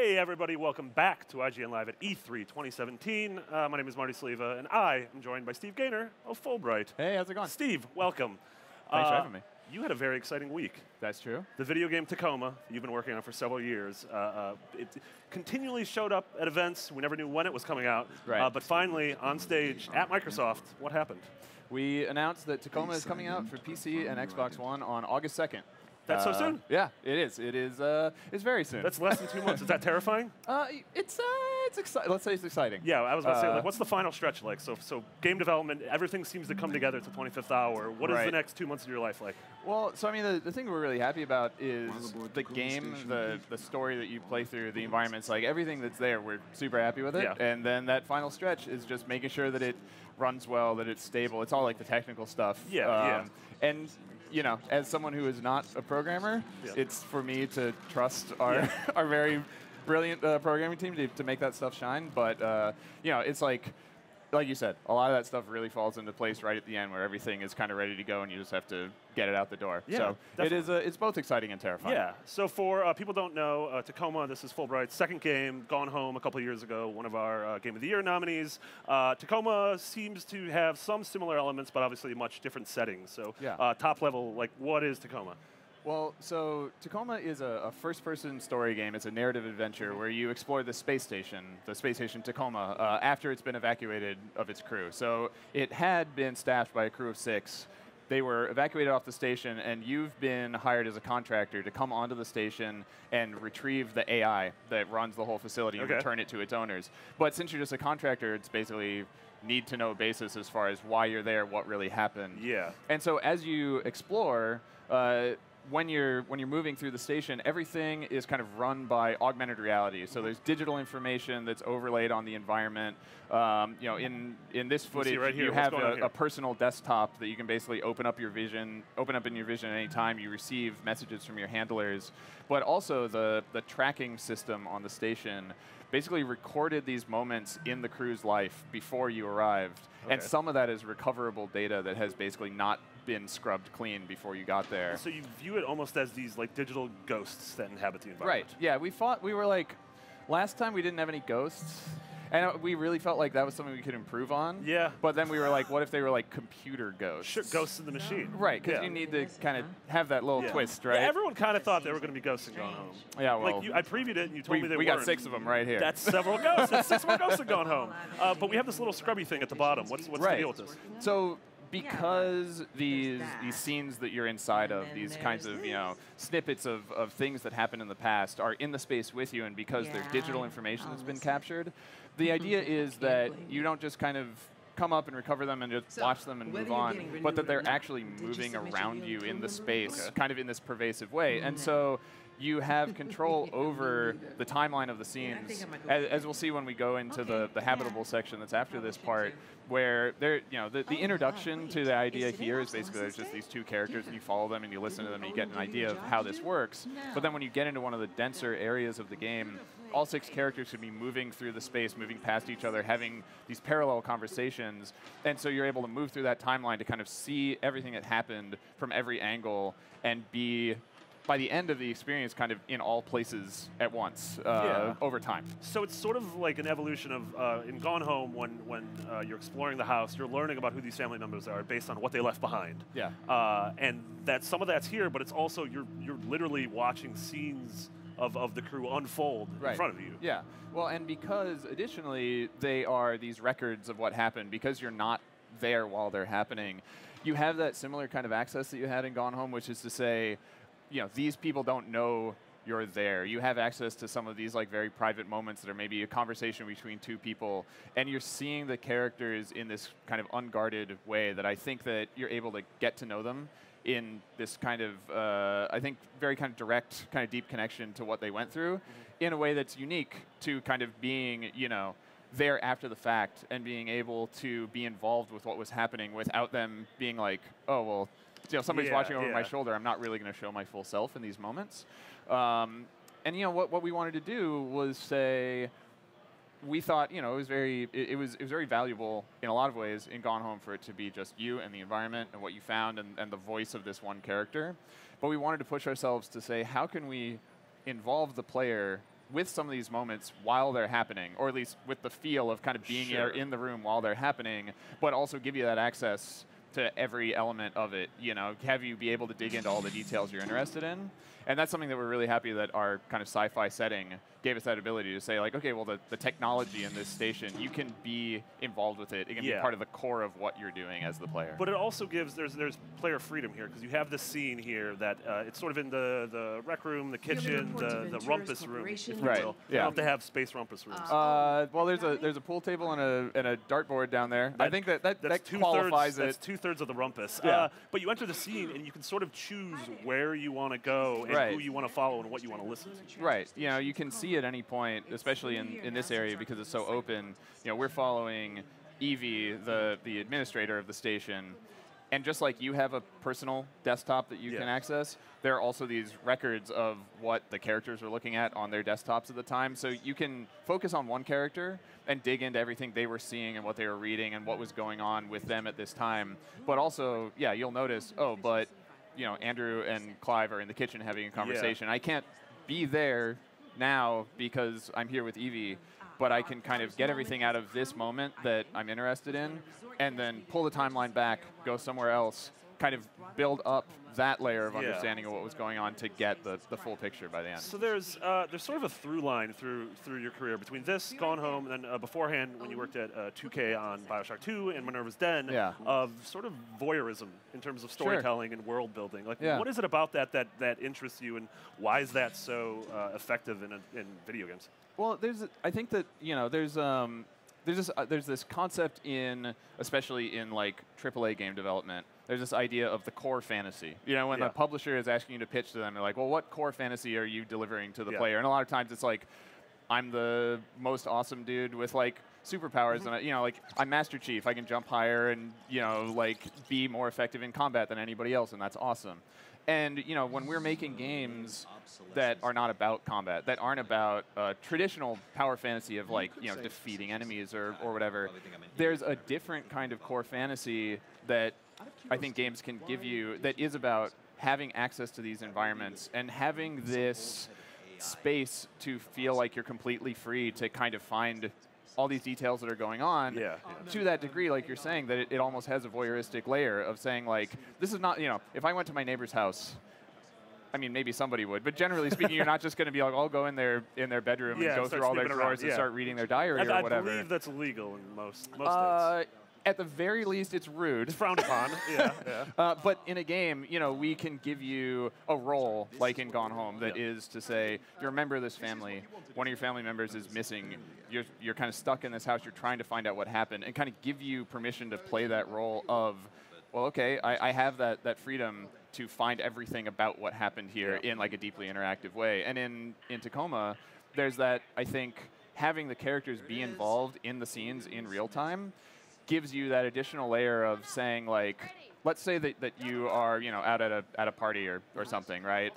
Hey everybody, welcome back to IGN Live at E3 2017. My name is Marty Sliva, and I am joined by Steve Gaynor of Fullbright. Hey, how's it going? Steve, welcome. Thanks for having me. You had a very exciting week. That's true. The video game Tacoma, you've been working on for several years, it continually showed up at events. We never knew when it was coming out. Right. But finally, on stage at Microsoft, what happened? We announced that Tacoma is coming out for PC and Xbox One on August 2nd. That's so soon? Yeah, it is. It's very soon. That's less than 2 months. Is that terrifying? It's exciting. Let's say it's exciting. Yeah, I was about to say, like, what's the final stretch like? So game development, everything seems to come together at the 25th hour. What is the next 2 months of your life like? Well, so I mean, the thing we're really happy about is the game, the story that you play through, the environments, like everything that's there. We're super happy with it. Yeah. And then that final stretch is just making sure that it runs well, that it's stable. It's all like the technical stuff. Yeah. And you know, as someone who is not a programmer, it's for me to trust our our very brilliant programming team to make that stuff shine. But you know, it's like you said, a lot of that stuff really falls into place right at the end, where everything is kind of ready to go, and you just have to get it out the door. Yeah, so definitely. it's both exciting and terrifying. Yeah. So for people who don't know, Tacoma, this is Fullbright's second game, Gone Home a couple of years ago, one of our Game of the Year nominees. Tacoma seems to have some similar elements, but obviously much different settings. So top level, like, what is Tacoma? Well, so Tacoma is a first-person story game. It's a narrative adventure where you explore the space station Tacoma, after it's been evacuated of its crew. So it had been staffed by a crew of 6. They were evacuated off the station, and you've been hired as a contractor to come onto the station and retrieve the AI that runs the whole facility and return it to its owners. But since you're just a contractor, it's basically need-to-know basis as far as why you're there, what really happened. Yeah. And so as you explore, when you're moving through the station, everything is kind of run by augmented reality. So there's digital information that's overlaid on the environment. You know, in this footage, right here, you have a personal desktop that you can basically open up in your vision at any time. You receive messages from your handlers, but also the tracking system on the station basically recorded these moments in the crew's life before you arrived. And some of that is recoverable data that has basically not been scrubbed clean before you got there. So you view it almost as these like digital ghosts that inhabit the environment. Right. Yeah, we were like, last time we didn't have any ghosts. And we really felt like that was something we could improve on. Yeah. But then we were like, what if they were like computer ghosts? Sure, ghosts in the machine. Right, because you need to kind of have that little twist, right? Yeah, everyone kind of thought there were going to be ghosts in Gone Home. Yeah, well, like I previewed it, and you told me they we weren't. got 6 of them right here. That's several ghosts. That's 6 more ghosts in Gone Home. But we have this little scrubby thing at the bottom. What's the deal with this? So because these scenes that you're inside of, these kinds of snippets of things that happened in the past are in the space with you, and because they're digital information that's been captured, the idea is that you don't just kind of come up and recover them and just watch them and move on, but that they're actually moving around you in the space, kind of in this pervasive way. And so you have control over the timeline of the scenes, as we'll see when we go into the habitable section that's after this part, where the introduction to the idea here is basically there's just these 2 characters, and you follow them and you listen to them and you get an idea of how this works. But then when you get into one of the denser areas of the game, all 6 characters should be moving through the space, moving past each other, having these parallel conversations. And so you're able to move through that timeline to kind of see everything that happened from every angle and be, by the end of the experience, kind of in all places at once over time. So it's sort of like an evolution of, in Gone Home, when you're exploring the house, you're learning about who these family members are based on what they left behind. Yeah. And some of that's here, but it's also, you're literally watching scenes of the crew unfold in front of you. Yeah. Well, and because additionally they are these records of what happened, because you're not there while they're happening, you have that similar kind of access that you had in Gone Home, which is to say, these people don't know you're there. You have access to some of these like very private moments that are maybe a conversation between 2 people, and you're seeing the characters in this kind of unguarded way that I think that you're able to get to know them in this kind of, I think, very kind of direct, kind of deep connection to what they went through in a way that's unique to kind of being, there after the fact and being able to be involved with what was happening without them being like, oh, well, somebody's watching over my shoulder. I'm not really going to show my full self in these moments. And what we wanted to do was say, we thought it was very valuable in a lot of ways in Gone Home for it to be just you and the environment and what you found and the voice of this one character. But we wanted to push ourselves to say, how can we involve the player with some of these moments while they're happening, or at least with the feel of kind of being there in the room while they're happening, but also give you that access to every element of it, you know, have you be able to dig into all the details you're interested in. And that's something that we're really happy that our kind of sci-fi setting gave us that ability to say, like, okay, well, the technology in this station, you can be involved with it. It can be part of the core of what you're doing as the player. But it also gives, there's player freedom here, because you have this scene here that it's sort of in the rec room, the kitchen, the rumpus room, if you will. Yeah. You don't have to have space rumpus rooms. Well, there's a pool table and a dartboard down there. I think that qualifies it. That's 2/3 of the rumpus. Yeah. But you enter the scene, and you can sort of choose where you want to go and who you want to follow and what you want to listen to. Right. You know, you can see at any point, especially in this area because it's so open, you know, we're following Evie, the administrator of the station, and just like you have a personal desktop that you can access, there are also these records of what the characters are looking at on their desktops at the time. So you can focus on one character and dig into everything they were seeing and what they were reading and what was going on with them at this time. But also, yeah, you'll notice, oh, but you know, Andrew and Clive are in the kitchen having a conversation. I can't be there now because I'm here with Evie, but I can kind of get everything out of this moment that I'm interested in and then pull the timeline back, go somewhere else, kind of build up that layer of understanding of what was going on to get the full picture by the end. So there's sort of a through line through your career between this, Gone Home, and then beforehand when you worked at 2K on BioShock 2 and Minerva's Den, of sort of voyeurism in terms of storytelling and world building. Like, what is it about that interests you, and why is that so effective in video games? Well, I think that, you know, there's this concept especially in like AAA game development. There's this idea of the core fantasy. You know, when the publisher is asking you to pitch to them, they're like, well, what core fantasy are you delivering to the player? And a lot of times it's like, I'm the most awesome dude with like superpowers, and you know, like I'm Master Chief. I can jump higher and, you know, like be more effective in combat than anybody else, and that's awesome. And, you know, when we're making games that are not about combat, that aren't about traditional power fantasy of, like, you know, defeating enemies or whatever, there's a different kind of core fantasy that I think games can give you that is about having access to these environments and having this space to feel like you're completely free to kind of find all these details that are going on to that degree, like you're saying, that it almost has a voyeuristic layer of saying, like, this is not, you know, if I went to my neighbor's house, I mean, maybe somebody would, but generally speaking, you're not just going to be like, I'll go in their bedroom and go through all their drawers and start reading their diary or whatever. I believe that's illegal in most states. At the very least, it's rude. It's frowned upon. But in a game, you know, we can give you a role, like in Gone Home, that is to say, you're a member of this family. One of your family members is missing. You're kind of stuck in this house. You're trying to find out what happened, and kind of give you permission to play that role of, well, okay, I have that freedom to find everything about what happened here in like a deeply interactive way. And in Tacoma, there's that, I think, having the characters be involved in the scenes in real time gives you that additional layer of saying, like, let's say that you are, you know, out at a party or something, right?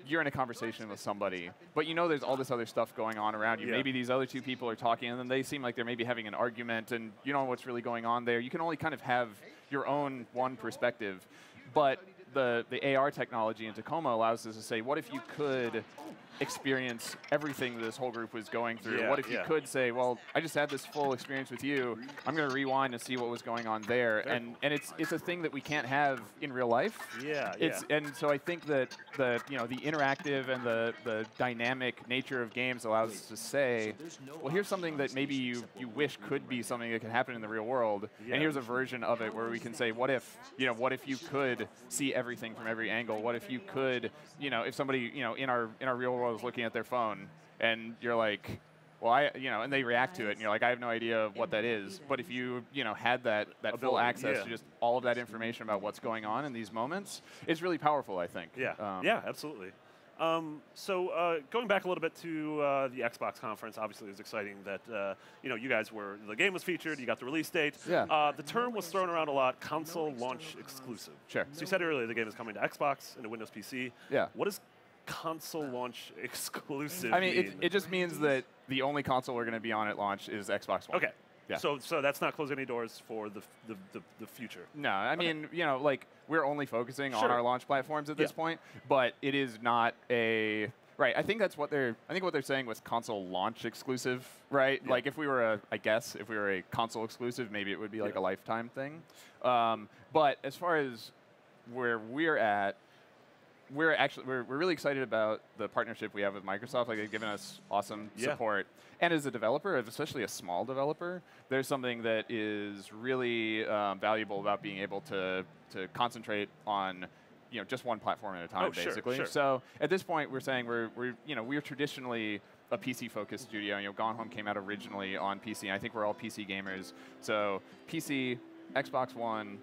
You're in a conversation with somebody, but you know there's all this other stuff going on around you. Maybe these other two people are talking, and then they seem like they're maybe having an argument, and you don't know what's really going on there. You can only kind of have your own one perspective, but the AR technology in Tacoma allows us to say, what if you could experience everything that this whole group was going through? What if you could say, well, I just had this full experience with you. I'm going to rewind and see what was going on there. And it's a thing that we can't have in real life. And so I think that the interactive and the dynamic nature of games allows us to say, well, here's something that maybe you wish could be something that can happen in the real world. And here's a version of it where we can say, what if you could see everything from every angle? What if you could, if somebody, in our real world is looking at their phone and you're like, well, and they react to it and you're like, I have no idea what that is. But if you, had that full access to just all of that information about what's going on in these moments, it's really powerful, I think. Absolutely. So going back a little bit to the Xbox conference, obviously it was exciting that you guys the game was featured, you got the release date. The term was thrown around a lot, console launch exclusive. Sure. So you said earlier the game is coming to Xbox and to Windows PC. What does console launch exclusive mean? It just means that the only console we're going to be on at launch is Xbox One. Okay. Yeah. So that's not closing any doors for the future. No, I mean, we're only focusing on our launch platforms at this point, but it is not a Right. I think that's what they're saying with console launch exclusive, right? Yeah. Like if we were if we were a console exclusive, maybe it would be like a lifetime thing. But as far as where we're at, we're really excited about the partnership we have with Microsoft. Like, they've given us awesome support. And as a developer, especially a small developer, there's something that is really valuable about being able to concentrate on just one platform at a time, basically. Sure. So at this point, we're saying we're traditionally a PC-focused studio. Gone Home came out originally on PC, and I think we're all PC gamers. So PC, Xbox One,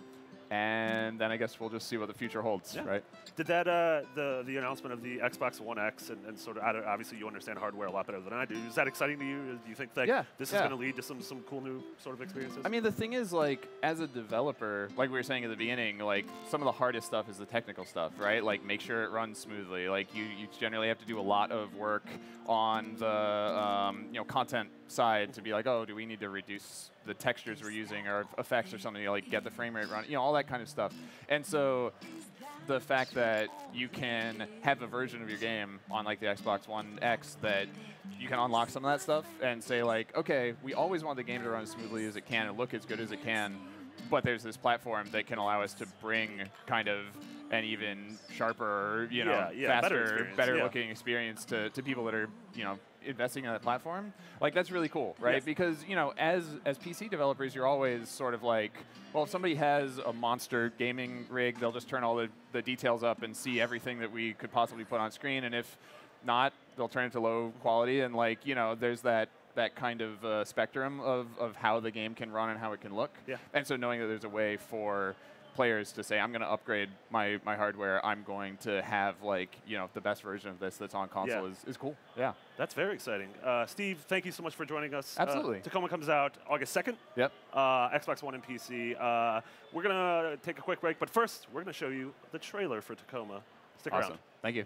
and then I guess we'll just see what the future holds, right? Did that the announcement of the Xbox One X and sort of, obviously you understand hardware a lot better than I do. Is that exciting to you? Do you think that this is going to lead to some cool new sort of experiences? I mean, the thing is, like, as a developer, like we were saying at the beginning, like some of the hardest stuff is the technical stuff, right? Like, make sure it runs smoothly. Like, you generally have to do a lot of work on the content side to be like, oh, do we need to reduce the textures we're using or effects or something, like get the frame rate run, all that kind of stuff. And so the fact that you can have a version of your game on like the Xbox One X that you can unlock some of that stuff and say like, okay, we always want the game to run as smoothly as it can and look as good as it can, but there's this platform that can allow us to bring kind of an even sharper, faster, better looking experience to people that are, investing in that platform. Like, that's really cool, right? Yeah. Because, as PC developers, you're always sort of like, well, if somebody has a monster gaming rig, they'll just turn all the details up and see everything that we could possibly put on screen. And if not, they'll turn it to low quality. And like, there's that kind of spectrum of how the game can run and how it can look. Yeah. And so knowing that there's a way for players to say, I'm going to upgrade my hardware, I'm going to have like the best version of this that's on console is cool. Yeah, that's very exciting. Steve, thank you so much for joining us. Absolutely. Tacoma comes out August 2nd. Yep. Xbox One and PC. We're gonna take a quick break, but first we're gonna show you the trailer for Tacoma. Stick around. Thank you.